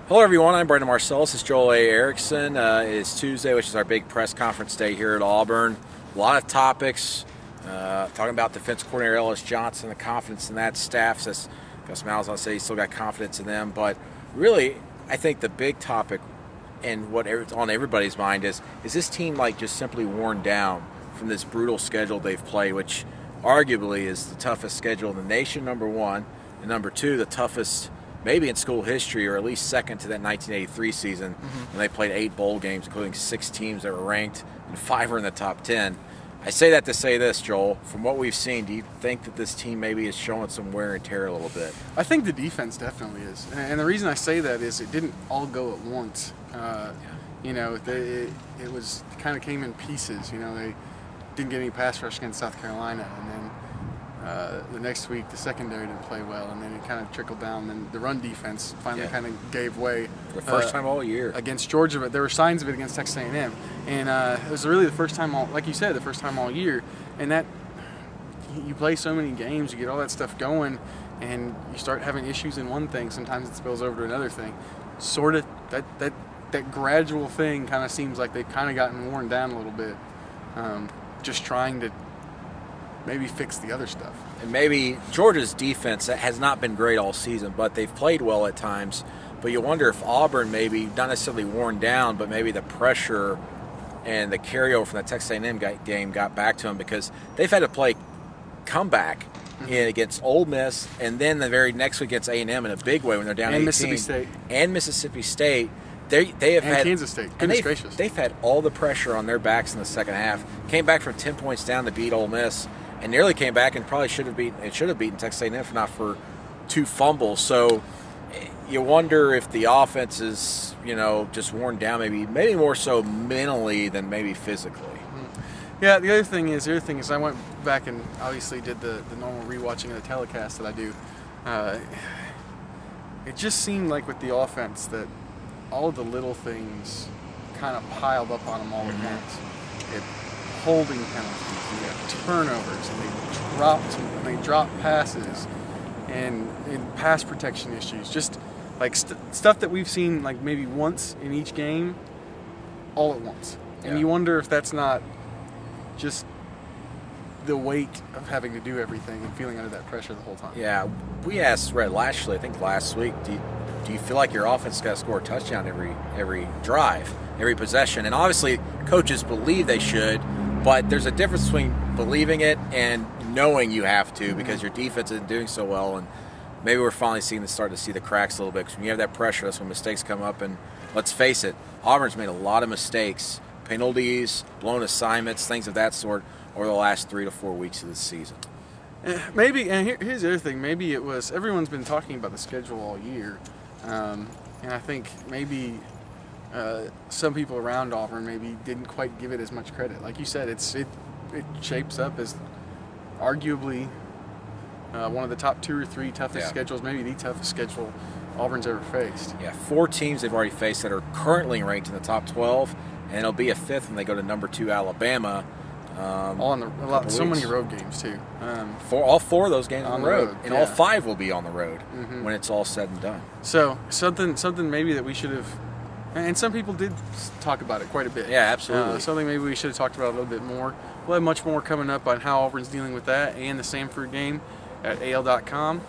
Hello everyone, I'm Brandon Marcello. This is Joel A. Erickson. It is Tuesday, which is our big press conference day here at Auburn. A lot of topics, talking about defense coordinator Ellis Johnson, the confidence in that staff. Says Gus Malzahn said he's still got confidence in them. But really, I think the big topic and what's on everybody's mind is this team like just simply worn down from this brutal schedule they've played, which arguably is the toughest schedule in the nation, number one, and number two, the toughest maybe in school history, or at least second to that 1983 season when they played 8 bowl games, including 6 teams that were ranked, and 5 were in the top 10. I say that to say this, Joel. From what we've seen, do you think that this team maybe is showing some wear and tear a little bit? I think the defense definitely is. And the reason I say that is it didn't all go at once. You know, it was kind of came in pieces. You know, they didn't get any pass rush against South Carolina, and then the next week the secondary didn't play well, and then it kind of trickled down. And the run defense finally kind of gave way. For the first time all year against Georgia, but there were signs of it against Texas A&M, and it was really the first time like you said, the first time all year. And that you play so many games, you get all that stuff going, and you start having issues in one thing. Sometimes it spills over to another thing. Sort of that gradual thing kind of seems like they've kind of gotten worn down a little bit. Just trying to maybe fix the other stuff. And maybe Georgia's defense has not been great all season, but they've played well at times. But you wonder if Auburn maybe not necessarily worn down, but maybe the pressure and the carryover from that Texas A&M game got back to them, because they've had to play comeback against Ole Miss, and then the very next week against A&M in a big way when they're down 18. Mississippi State. They have had Kansas State. Goodness gracious. They've had all the pressure on their backs in the second half. Came back from 10 points down to beat Ole Miss, and nearly came back and probably should have beaten Texas A&M if not for 2 fumbles. So you wonder if the offense is, just worn down, maybe more so mentally than maybe physically. Yeah, the other thing is I went back and obviously did the normal rewatching of the telecast that I do. It just seemed like with the offense that all of the little things kind of piled up on them all at once. Holding penalties, turnovers, and they dropped passes, and pass protection issues. Just like stuff that we've seen like maybe once in each game, all at once. And you wonder if that's not just the weight of having to do everything and feeling under that pressure the whole time. Yeah, we asked Rhett Lashley, I think last week, do you feel like your offense has got to score a touchdown every drive, every possession? And obviously coaches believe they should, but there's a difference between believing it and knowing you have to, because your defense isn't doing so well. And maybe we're finally starting to see the cracks a little bit, because when you have that pressure, that's when mistakes come up. And let's face it, Auburn's made a lot of mistakes, penalties, blown assignments, things of that sort over the last 3 to 4 weeks of the season. Maybe, and here's the other thing, maybe it was, everyone's been talking about the schedule all year, and I think maybe some people around Auburn maybe didn't quite give it as much credit. Like you said, it shapes up as arguably one of the top 2 or 3 toughest schedules, maybe the toughest schedule Auburn's ever faced. Yeah, 4 teams they've already faced that are currently ranked in the top 12, and it'll be a 5th when they go to number 2 Alabama. So many road games too. All 4 of those games on the road, and all 5 will be on the road when it's all said and done. So something maybe that we should have, and some people did talk about it quite a bit. Yeah, absolutely. Something maybe we should have talked about a little bit more. We'll have much more coming up on how Auburn's dealing with that and the Samford game at AL.com.